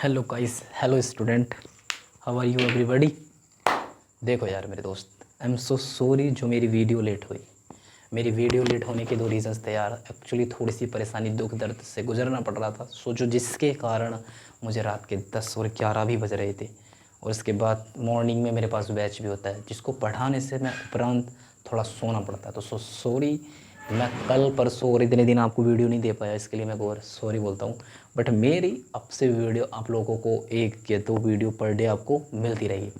Hello guys, hello student, how are you everybody. देखो यार मेरे दोस्त, आई एम सो सॉरी जो मेरी वीडियो लेट हुई। मेरी वीडियो लेट होने के दो रीज़न्स थे यार। एक्चुअली थोड़ी सी परेशानी, दुख दर्द से गुजरना पड़ रहा था, सोचो, जिसके कारण मुझे रात के 10 और 11 भी बज रहे थे। और इसके बाद मॉर्निंग में मेरे पास बैच भी होता है जिसको पढ़ाने से मैं उपरांत थोड़ा सोना पड़ता है। तो सॉरी, मैं कल परसों और इतने दिन आपको वीडियो नहीं दे पाया, इसके लिए मैं और सॉरी बोलता हूँ। बट मेरी अब से वीडियो आप लोगों को 1 या 2 वीडियो पर डे आपको मिलती रहेगी।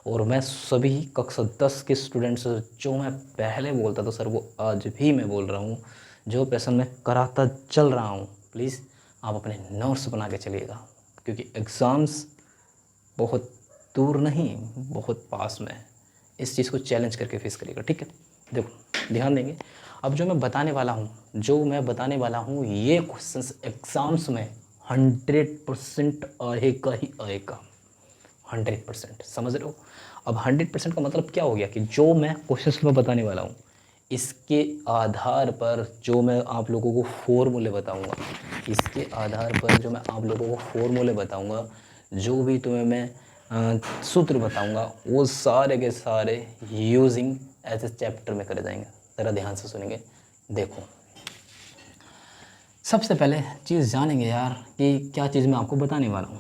और मैं सभी कक्षा 10 के स्टूडेंट्स, जो मैं पहले बोलता था सर वो आज भी मैं बोल रहा हूँ, जो पैसा मैं कराता चल रहा हूँ, प्लीज़ आप अपने नोट्स बना के चलिएगा, क्योंकि एग्ज़ाम्स बहुत दूर नहीं, बहुत पास में है। इस चीज़ को चैलेंज करके फेस करिएगा, ठीक है। देखो ध्यान देंगे, अब जो मैं बताने वाला हूँ ये क्वेश्चंस एग्ज़ाम्स में 100% आएगा ही आएगा। 100% समझ रहे हो। अब 100% का मतलब क्या हो गया कि जो मैं क्वेश्चंस में बताने वाला हूँ इसके आधार पर जो मैं आप लोगों को फॉर्मूले बताऊँगा, इसके आधार पर जो मैं आप लोगों को फॉर्मूले बताऊँगा, जो भी तुम्हें मैं सूत्र बताऊँगा, वो सारे के सारे यूजिंग एज ए चैप्टर में करे जाएंगे। ज़रा ध्यान से सुनेंगे। देखो, सबसे पहले चीज़ जानेंगे यार कि क्या चीज़ मैं आपको बताने वाला हूँ।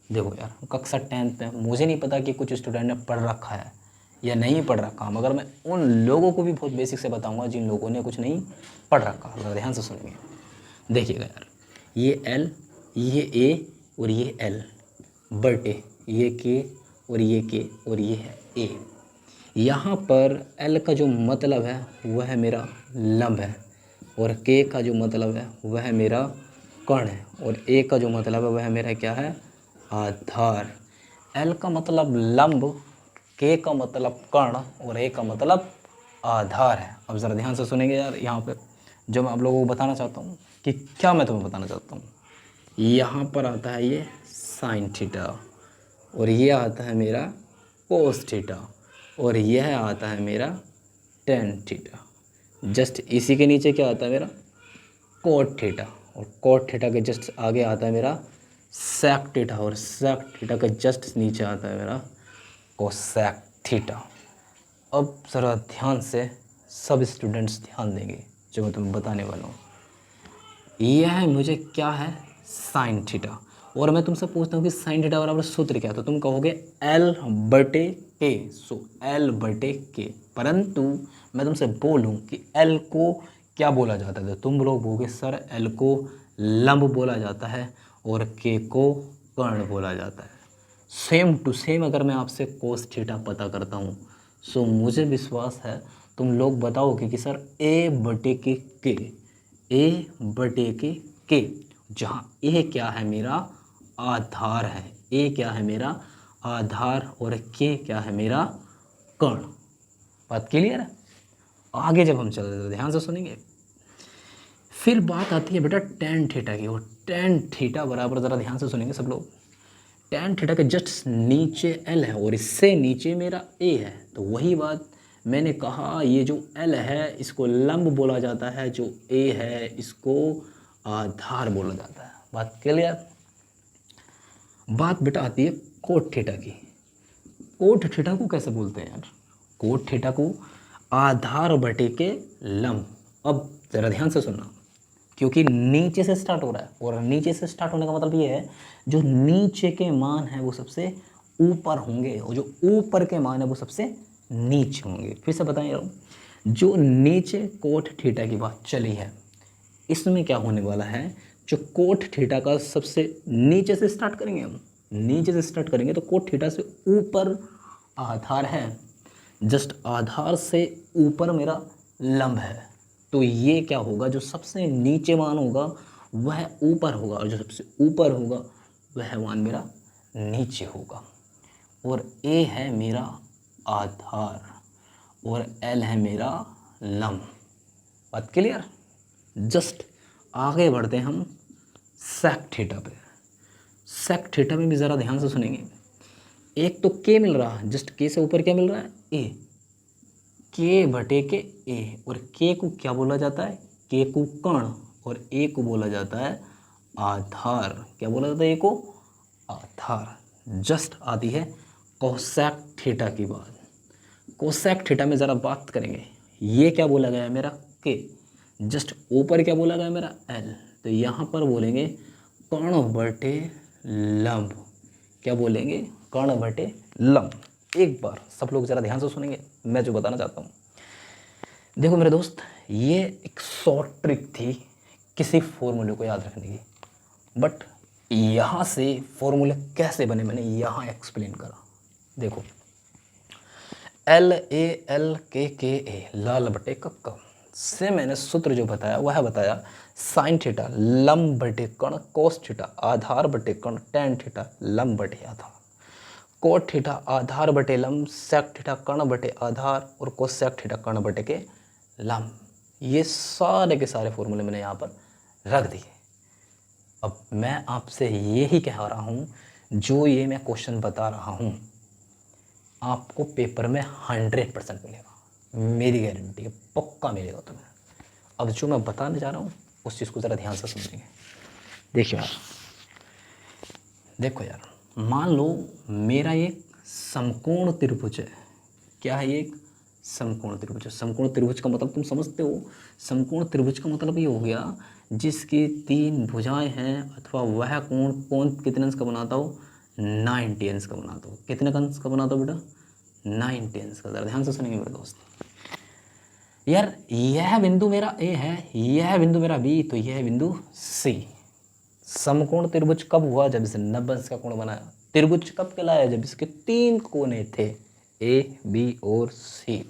देखो यार, कक्षा 10th में मुझे नहीं पता कि कुछ स्टूडेंट ने पढ़ रखा है या नहीं पढ़ रखा, मगर मैं उन लोगों को भी बहुत बेसिक से बताऊंगा जिन लोगों ने कुछ नहीं पढ़ रखा। ज़रा ध्यान से सुनेंगे। देखिएगा यार, ये L, ये A और ये L बटे ये K और ये K और ये है A। यहाँ पर L का जो मतलब है वह है मेरा लंब है, और K का जो मतलब है वह है मेरा कर्ण है, और A का जो मतलब है वह है मेरा क्या है, आधार। L का मतलब लंब, K का मतलब कर्ण और A का मतलब आधार है। अब ज़रा ध्यान से सुनेंगे यार, यहाँ पे जो मैं आप लोगों को बताना चाहता हूँ कि क्या मैं तुम्हें बताना चाहता हूँ। यहाँ पर आता है ये साइन थीटा, और ये आता है मेरा कोस थीटा, और यह आता है मेरा टेन थीटा। जस्ट इसी के नीचे क्या आता है मेरा, कोट थीटा, और कोट थीटा के जस्ट आगे आता है मेरा सेक थीटा, और सेक थीटा के जस्ट नीचे आता है मेरा कोसेक थीटा। अब ज़रा ध्यान से सब स्टूडेंट्स ध्यान देंगे जो मैं तुम्हें बताने वाला हूँ। यह मुझे क्या है, साइन थीटा, और मैं तुमसे पूछता हूँ कि साइन थीटा बराबर सूत्र क्या है, तो तुम कहोगे L बटे के। सो L बटे के, परंतु मैं तुमसे बोलूँ कि L को क्या बोला जाता है, तो तुम लोग बोलोगे सर L को लंब बोला जाता है और K को कर्ण बोला जाता है। सेम टू सेम अगर मैं आपसे कोस थीटा पता करता हूँ, सो मुझे विश्वास है तुम लोग बताओगे कि सर A बटे के, A बटे के, जहाँ A क्या है, मेरा आधार है, A क्या है मेरा आधार, और K क्या है मेरा कर्ण। बात क्लियर है। आगे जब हम चल रहे ध्यान से सुनेंगे, फिर बात आती है बेटा टेन थीटा की, और टेन थीटा बराबर, ज़रा ध्यान से सुनेंगे सब लोग, टेन थीटा के जस्ट नीचे L है और इससे नीचे मेरा A है। तो वही बात मैंने कहा, ये जो L है इसको लंब बोला जाता है, जो A है इसको आधार बोला जाता है। बात क्लियर। बात बेटा आती है कोट थीटा की। कोट थीटा को कैसे बोलते हैं यार, कोट थीटा को आधार बटे के लंब। अब ज़रा ध्यान से सुनना, क्योंकि नीचे से स्टार्ट हो रहा है, और नीचे से स्टार्ट होने का मतलब ये है जो नीचे के मान है वो सबसे ऊपर होंगे, और जो ऊपर के मान है वो सबसे नीचे होंगे। फिर से बताएं यार, जो नीचे कोट थीटा की बात चली है, इसमें क्या होने वाला है, जो कोट थीटा का सबसे नीचे से स्टार्ट करेंगे, हम नीचे से स्टार्ट करेंगे तो कोट थीटा से ऊपर आधार है, जस्ट आधार से ऊपर मेरा लंब है। तो ये क्या होगा, जो सबसे नीचे मान होगा वह ऊपर होगा, और जो सबसे ऊपर होगा वह मान मेरा नीचे होगा। और A है मेरा आधार और L है मेरा लंब। बात क्लियर। जस्ट आगे बढ़ते हैं हम सेक थीटा पे। सेक थीटा में भी ज़रा ध्यान से सुनेंगे। एक तो K मिल रहा है, जस्ट K से ऊपर क्या मिल रहा है, A, K बटे के A, और K को क्या बोला जाता है, K को कर्ण, और A को बोला जाता है आधार। क्या बोला जाता है A को, आधार। जस्ट आती है कोसेक थीटा की बात। कोसेक थीटा में ज़रा बात करेंगे। ये क्या बोला गया है मेरा के, जस्ट ऊपर क्या बोला गया है मेरा एल, तो यहाँ पर बोलेंगे कर्ण बटे लंब। क्या बोलेंगे? कर्ण बटे लंब। एक बार सब लोग ज़रा ध्यान से सुनेंगे मैं जो बताना चाहता हूँ। देखो मेरे दोस्त, ये एक शॉर्ट ट्रिक थी किसी फॉर्मूले को याद रखने की, बट यहाँ से फॉर्मूले कैसे बने मैंने यहाँ एक्सप्लेन करा। देखो, एल ए एल के ए लाल बटे कक्का से मैंने सूत्र जो बताया वह बताया साइन थीटा लंब बटे कर्ण कोस थीटा आधार बटे कर्ण टेन थीटा लंब बटे आधार, कोट थीटा आधार बटे लंब सेक थीटा कर्ण बटे आधार और कोसेक थीटा कर्ण बटे के लंब। ये सारे के सारे फॉर्मूले मैंने यहाँ पर रख दिए। अब मैं आपसे यही कह रहा हूँ, जो ये मैं क्वेश्चन बता रहा हूँ आपको पेपर में 100% मिलेगा, मेरी गारंटी है, पक्का मिलेगा तुम्हें। अब जो मैं बताने जा रहा हूँ उस चीज़ को ज़रा ध्यान से समझेंगे। देखिए यार, देखो यार, मान लो मेरा एक समकोण त्रिभुज है। क्या है? एक समकोण त्रिभुज है। समकोण त्रिभुज का मतलब तुम समझते हो। समकोण त्रिभुज का मतलब ये हो गया जिसकी 3 भुजाएं हैं अथवा वह कोण कितने अंश का बनाता हो? 90 अंश का बनाता हो। कितने अंश का बनाता हो बेटा? 90 अंश का। ज़रा ध्यान से सुनेंगे मेरे दोस्त। यार यह बिंदु मेरा ए है, यह बिंदु मेरा बी, तो यह बिंदु सी। समकोण त्रिभुज कब हुआ? जब इसे 90 अंश का कोण बनाया। त्रिभुज कब कहलाया? जब इसके 3 कोने थे, ए बी और सी।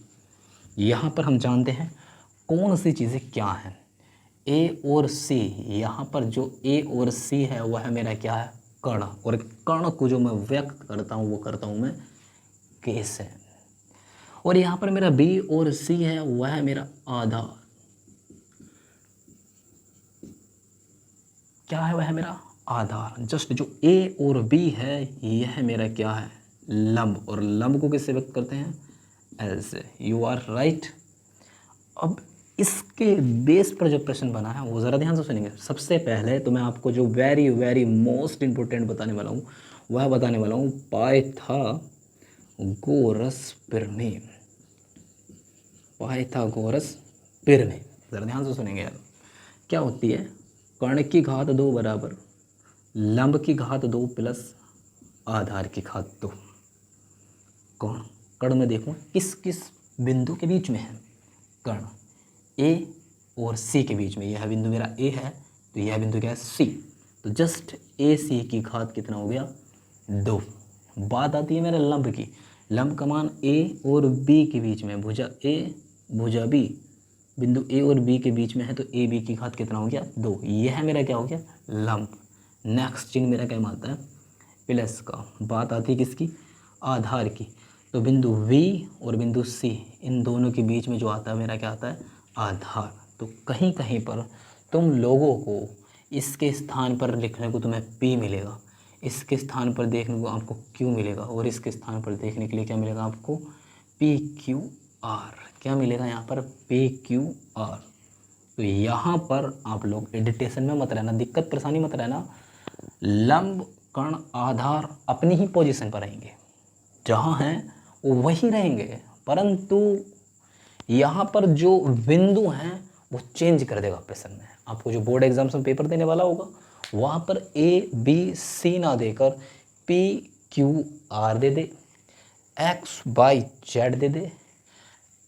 यहाँ पर हम जानते हैं कौन सी चीज़ें क्या हैं। ए और सी, यहाँ पर जो ए और सी है वह मेरा क्या है? कर्ण। और कर्ण को जो मैं व्यक्त करता हूँ वो करता हूँ मैं के से। और यहाँ पर मेरा बी और सी है वह मेरा आधार। क्या है? वह मेरा आधार। जस्ट जो ए और बी है यह मेरा क्या है? लंब। और लंब को किससे व्यक्त करते हैं? एल से। You are right. अब इसके बेस पर जो प्रश्न बना है वो ज़रा ध्यान से सुनेंगे। सबसे पहले तो मैं आपको जो वेरी वेरी मोस्ट इम्पोर्टेंट बताने वाला हूँ वह बताने वाला हूँ पाइथागोरस प्रमेय। पाइथागोरस प्रमेय ज़रा ध्यान से सुनेंगे यार। क्या होती है? कर्ण की घात 2 बराबर लंब की घात 2 प्लस आधार की घात 2। कर्ण, कर्ण में देखो किस किस बिंदु के बीच में है? कर्ण ए और सी के बीच में। यह बिंदु मेरा ए है तो यह बिंदु क्या है? सी। तो जस्ट ए सी की घात कितना हो गया? 2। बात आती है मेरे लंब की। लंब का मान ए और बी के बीच में, भुजा ए भुजा बी, बिंदु ए और बी के बीच में है तो ए बी की घात कितना हो गया? 2। यह मेरा क्या हो गया? लंब। नेक्स्ट चिन्ह मेरा क्या मानता है? प्लस का। बात आती है किसकी? आधार की। तो बिंदु वी और बिंदु सी, इन दोनों के बीच में जो आता है मेरा क्या आता है? आधार। तो कहीं कहीं पर तुम लोगों को इसके स्थान पर लिखने को तुम्हें P मिलेगा, इसके स्थान पर देखने को आपको Q मिलेगा और इसके स्थान पर देखने के लिए क्या मिलेगा आपको? PQR। क्या मिलेगा यहाँ पर? PQR। तो यहाँ पर आप लोग एडिटेशन में मत रहना, दिक्कत परेशानी मत रहना। लंब कर्ण आधार अपनी ही पोजीशन पर रहेंगे, जहाँ हैं वो वहीं रहेंगे, परंतु यहाँ पर जो बिंदु हैं वो चेंज कर देगा प्रश्न में। आपको जो बोर्ड एग्जाम्स में पेपर देने वाला होगा वहाँ पर ए बी सी ना देकर PQR they they, XYZ they they,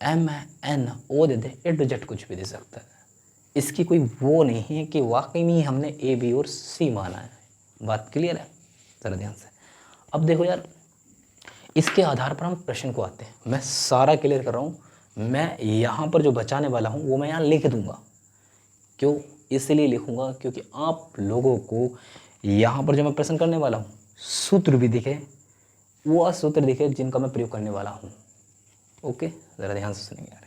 MNO they they, A to Z कुछ भी दे सकता है। इसकी कोई वो नहीं है कि वाकई में हमने ए बी और सी माना है। बात क्लियर है? ज़रा ध्यान से। अब देखो यार, इसके आधार पर हम प्रश्न को आते हैं। मैं सारा क्लियर कर रहा हूँ। मैं यहाँ पर जो बचाने वाला हूँ वो मैं यहाँ लिख दूँगा। क्यों? इसलिए लिखूँगा क्योंकि आप लोगों को यहाँ पर जो मैं प्रश्न करने वाला हूँ सूत्र भी दिखे, वो सूत्र दिखे जिनका मैं प्रयोग करने वाला हूँ। ओके, ज़रा ध्यान से सुनेंगे यार।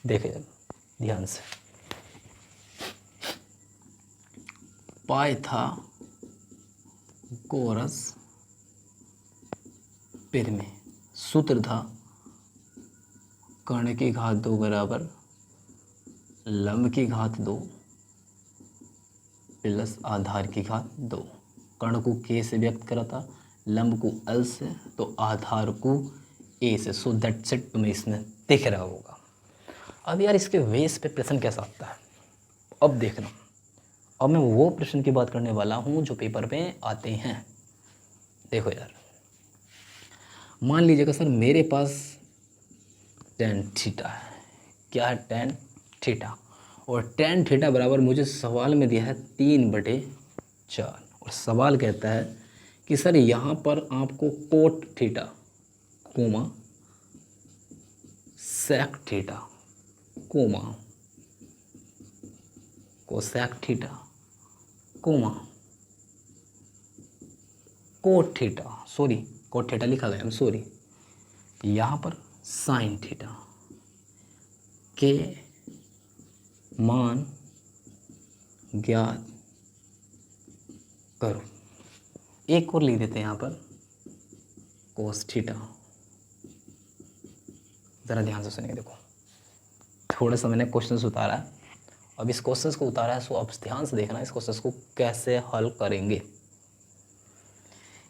देखिए ध्यान से, पाइथागोरस प्रमेय सूत्र था कर्ण की घात 2 बराबर लंब की घात 2 प्लस आधार की घात 2। कर्ण को k से व्यक्त करा था, लंब को l से, तो आधार को a से। सो दैट्स इट, तुम्हें इसमें दिख रहा होगा। अब यार इसके बेस पे प्रश्न कैसा आता है, अब देखना। अब मैं वो प्रश्न की बात करने वाला हूँ जो पेपर पे आते हैं। देखो यार, मान लीजिएगा सर मेरे पास tan थीटा है। क्या है? tan theta. और tan थीटा बराबर मुझे सवाल में दिया है 3/4। और सवाल कहता है कि सर यहाँ पर आपको cot theta comma sec theta comma cosec theta comma cot theta, sorry cot theta लिखा गया, सॉरी, यहाँ पर साइन थीटा के मान ज्ञात करो। एक और लिख देते हैं यहाँ पर कोस थीटा। ज़रा ध्यान से सुनिए, देखो थोड़ा सा मैंने क्वेश्चन उतारा है। अब इस क्वेश्चन को उतारा है, सो अब ध्यान से देखना इस क्वेश्चन को कैसे हल करेंगे।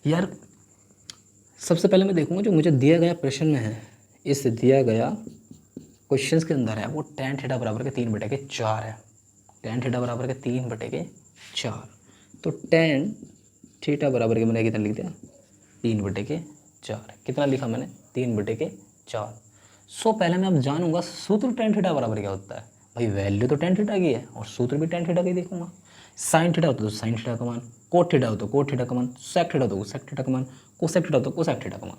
यार सबसे पहले मैं देखूंगा जो मुझे दिया गया प्रश्न में है, इस दिया गया क्वेश्चन के अंदर है वो tan थीटा बराबर के 3/4 है। tan थीटा बराबर के 3/4, तो tan थीटा बराबर के मैंने कितना लिख दिया 3/4। कितना लिखा मैंने 3/4। सो पहले मैं अब जानूंगा सूत्र tan थीटा बराबर क्या होता है। भाई वैल्यू तो tan थीटा की है और सूत्र भी tan थीटा की देखूंगा। साइन थीटा होता तो साइन थीटा का मान, कोट थीटा हो तो कोट थीटा का मान, सेक थीटा हो तो सेक थीटा का मान, कोसेक थीटा हो तो कोसेक थीटा का मान।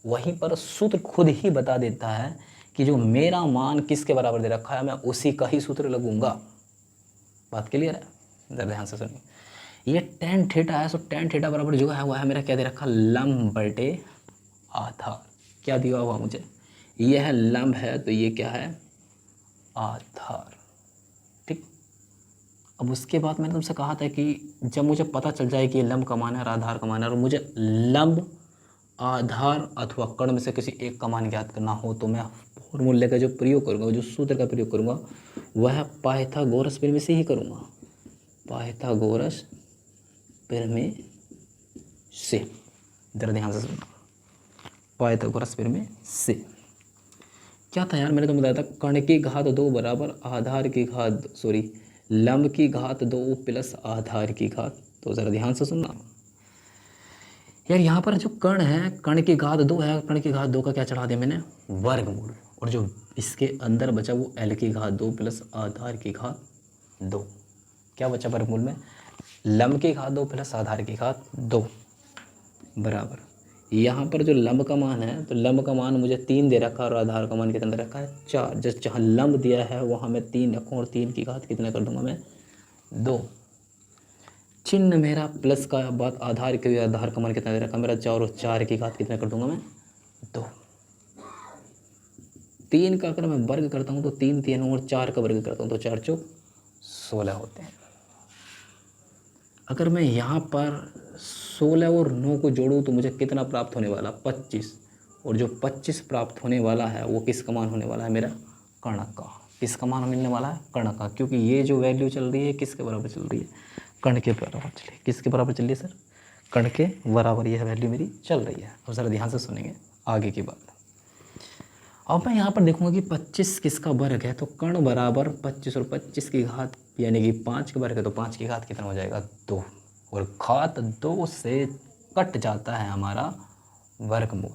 वहीं पर सूत्र खुद ही बता देता है कि जो मेरा मान किसके बराबर दे रखा है मैं उसी का ही सूत्र लगूंगा। बात क्लियर है? जरा ध्यान से सुनिए। ये tan थीटा है, सो tan थीटा बराबर जो है वह है मेरा क्या दे रखा, लंब बटे आधार। क्या दिया हुआ मुझे, यह है लंब है तो ये क्या है आधार। ठीक। अब उसके बाद मैंने तुमसे कहा था कि जब मुझे पता चल जाए कि ये लंब का मान है और आधार का मान है और मुझे लंब आधार अथवा कर्ण में से किसी एक का मान ज्ञात करना हो तो मैं फॉर्मूले का जो प्रयोग करूँगा, जो सूत्र का प्रयोग करूँगा वह पाइथागोरस प्रमेय से ही करूँगा। पाइथागोरस प्रमेय से, जरा ध्यान से सुनना, पाइथागोरस प्रमेय से। क्या था यार, मैंने तो बताया था कर्ण की घात 2 बराबर आधार की घात, सॉरी लंब की घात 2 प्लस आधार की घात। तो ज़रा ध्यान से सुनना यार, यहाँ पर जो कर्ण है, कर्ण की घात 2 है, कर्ण की घात 2 का क्या चढ़ा दिया मैंने वर्गमूल, और जो इसके अंदर बचा वो l की घात 2 प्लस आधार की घात 2। क्या बचा वर्गमूल में, लंब की घात 2 प्लस आधार की घात 2 बराबर, यहाँ पर जो लंब का मान है तो लंब का मान मुझे 3 दे रखा है और आधार का मान कितना दे रखा है 4। जस्ट जहाँ लंब दिया है वहाँ मैं 3 रखूँ और 3 की घात कितना कर दूंगा मैं 2। चिन्ह मेरा प्लस का बात आधार के, आधार का मान कितना दे रखा है मेरा 4 और 4 की घात कितना कर दूंगा मैं 2। 3 का अगर मैं वर्ग करता हूँ तो 3 3 और 4 का वर्ग करता हूँ तो 4 चौक 16 होते हैं। अगर मैं यहाँ पर 16 और 9 को जोड़ूँ तो मुझे कितना प्राप्त होने वाला 25, और जो 25 प्राप्त होने वाला है वो किसका मान होने वाला है मेरा कर्ण का। किसका मान मिलने वाला है कर्ण का, क्योंकि ये जो वैल्यू चल रही है किसके बराबर चल रही है कर्ण के बराबर चल रही है। किसके बराबर चल रही है सर, कर्ण के बराबर यह वैल्यू मेरी चल रही है। और ज़रा ध्यान से सुनेंगे आगे की बात। अब मैं यहाँ पर देखूंगा कि 25 किसका वर्ग है, तो कर्ण बराबर 25 और 25 की घात यानी कि 5 का वर्ग है तो 5 की घात कितना हो जाएगा 2, और घात 2 से कट जाता है हमारा वर्गमूल।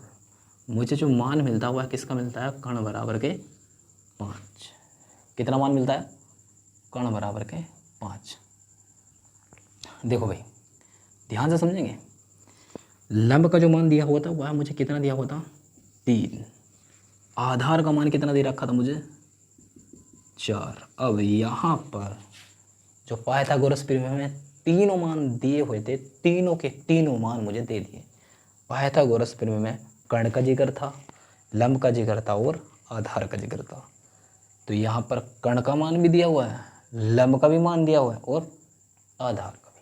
मुझे जो मान मिलता है वह किसका मिलता है कर्ण बराबर के 5। कितना मान मिलता है कर्ण बराबर के 5। देखो भाई ध्यान से समझेंगे, लंब का जो मान दिया हुआ था वह मुझे कितना दिया हुआ था 3, आधार का मान कितना दे रखा था मुझे 4। अब यहाँ पर जो पाइथागोरस प्रमेय में तीनों मान दिए हुए थे, तीनों के तीनों मान मुझे दे दिए। पाइथागोरस प्रमेय में कर्ण का जिक्र था, लंब का जिक्र था और आधार का जिक्र था। तो यहाँ पर कर्ण का मान भी दिया हुआ है, लंब का भी मान दिया हुआ है और आधार का भी।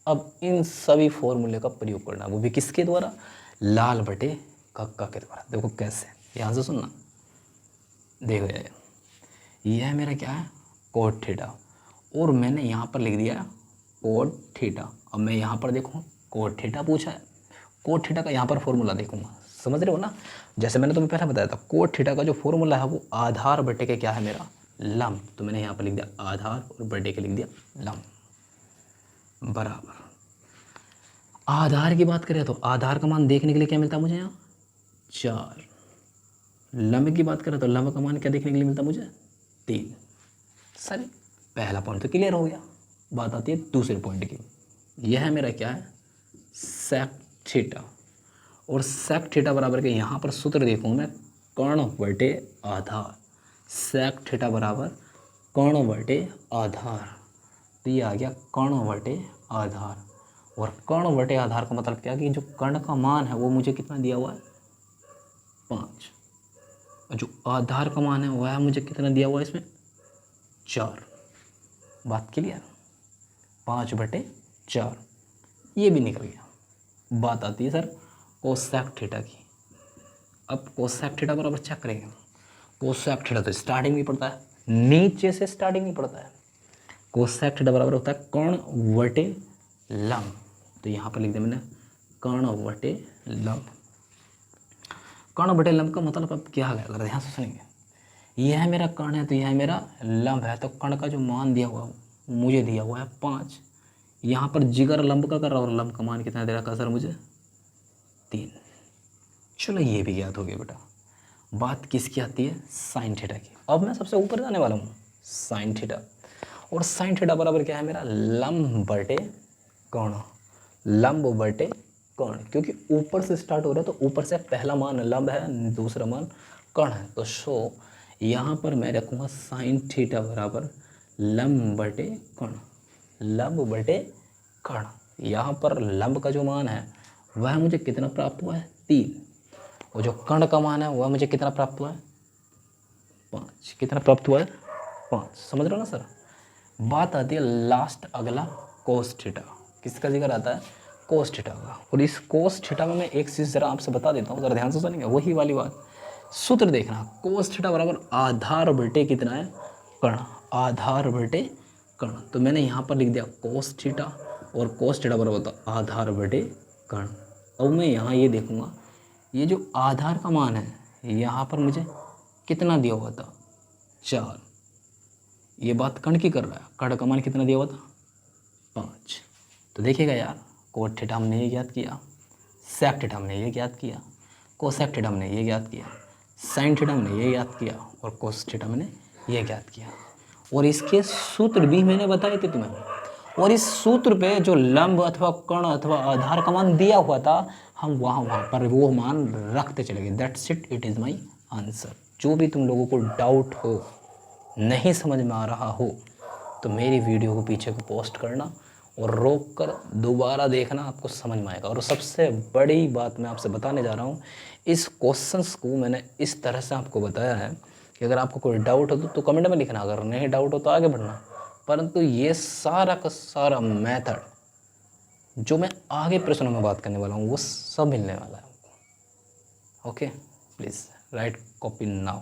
अब इन सभी फॉर्मूले का प्रयोग करना, वो भी किसके द्वारा लाल बटे कक्का के द्वारा। देखो कैसे, ध्यान से सुनना। देखो यार, यह मेरा क्या है, कोट थीटा, और मैंने यहाँ पर लिख दिया कोट थीटा। अब मैं यहाँ पर देखूँ कोट थीटा पूछा है, कोट थीटा का यहाँ पर फॉर्मूला देखूँगा, समझ रहे हो ना। जैसे मैंने तुम्हें पहले बताया था, कोट थीटा का जो फॉर्मूला है वो आधार बटे के क्या है मेरा, लंब। तो मैंने यहाँ पर लिख दिया आधार और बटे के लिख दिया लंब बराबर। आधार की बात करें तो आधार का मान देखने के लिए क्या मिलता है मुझे यहाँ, 4। लंब की बात करें तो लंब का मान क्या देखने के लिए मिलता है मुझे, 3। सर पहला पॉइंट तो क्लियर हो गया। बात आती है दूसरे पॉइंट की। यह है मेरा क्या है, सेक थीटा, और सेक थीटा बराबर के यहाँ पर सूत्र देखूँ मैं, कर्ण बटे आधार। सेक थीटा बराबर कर्ण बटे आधार, तो ये आ गया कर्ण बटे आधार। और कर्ण बटे आधार का मतलब क्या कि जो कर्ण का मान है वो मुझे कितना दिया हुआ है, 5, और जो आधार का मान है वह मुझे कितना दिया हुआ है इसमें, 4। बात क्लियर, 5/4, ये भी निकल गया। बात आती है सर कोसेक थीटा की। अब कोसेक थीटा बराबर चेक करेंगे। कोसेक थीटा तो स्टार्टिंग में पड़ता है, नीचे से स्टार्टिंग में पड़ता है। कोसेक थीटा बराबर होता है कर्ण बटे लंब, तो यहाँ पर लिख दिया मैंने कर्ण बटे लंब। कर्ण बटे लंब का मतलब अब क्या है, अगर ध्यान से सुनेंगे, यह मेरा कर्ण है तो यह मेरा लंब है, तो कर्ण का जो मान दिया हुआ मुझे दिया हुआ है 5। यहाँ पर जिगर लंब का कर रहा, और लंब का मान कितना दे रहा है सर मुझे, 3। चलो ये भी याद हो गया बेटा। बात किसकी आती है, साइन थीटा की। अब मैं सबसे ऊपर जाने वाला हूँ, साइन थीटा। और साइन थीटा बराबर क्या है मेरा, लंब बटे कर्ण, लंब बटे कर्ण, क्योंकि ऊपर से स्टार्ट हो रहा है तो ऊपर से पहला मान लंब है, दूसरा मान कर्ण है। तो सो यहाँ पर मैं रखूँगा साइन थीटा बराबर लंब बटे कर्ण, लंब बटे कर्ण। यहाँ पर लंब का जो मान है वह मुझे कितना प्राप्त हुआ है, 3, और जो कर्ण का मान है वह मुझे कितना प्राप्त हुआ है, 5। कितना प्राप्त हुआ है, 5। समझ रहे हो ना सर। बात आती है लास्ट अगला कोस थीटा। किसका जिक्र आता है, कोस थीटा का। और इस कोस थीटा में मैं एक चीज़ ज़रा आपसे बता देता हूँ, ज़रा ध्यान से सुनेंगे। वही वाली बात, सूत्र देखना, कोस थीटा बराबर आधार बटे कितना है, कर्ण, आधार बटे कर्ण। तो मैंने यहाँ पर लिख दिया कोस थीटा, और कोस थीटा बराबर होता आधार बटे कर्ण। अब मैं यहाँ ये देखूँगा, ये जो आधार का मान है यहाँ पर मुझे कितना दिया हुआ था, 4। ये बात कर्ण की कर रहा है, कर्ण का मान कितना दिया हुआ था, 5। तो देखिएगा यार, कोट थीटा हमने ये ज्ञात किया, सेक थीटा हमने ये ज्ञात किया, कोसेक थीटा हमने ये ज्ञात किया, साइन थीटा हमने ये ज्ञात किया, और कोस थीटा मैंने ये ज्ञात किया। और इसके सूत्र भी मैंने बताए थे तुम्हें। और इस सूत्र पे जो लंब अथवा कर्ण अथवा आधार का मान दिया हुआ था, हम वहाँ पर वो मान रखते चले गए। That's it, it is my answer. जो भी तुम लोगों को डाउट हो, नहीं समझ में आ रहा हो, तो मेरी वीडियो को पीछे को पोस्ट करना और रोक कर दोबारा देखना, आपको समझ में आएगा। और सबसे बड़ी बात मैं आपसे बताने जा रहा हूँ, इस क्वेश्चंस को मैंने इस तरह से आपको बताया है कि अगर आपको कोई डाउट हो तो कमेंट में लिखना, अगर नहीं डाउट हो तो आगे बढ़ना। परंतु ये सारा का सारा मेथड जो मैं आगे प्रश्नों में बात करने वाला हूँ वो सब मिलने वाला है आपको। Okay, please write copy now.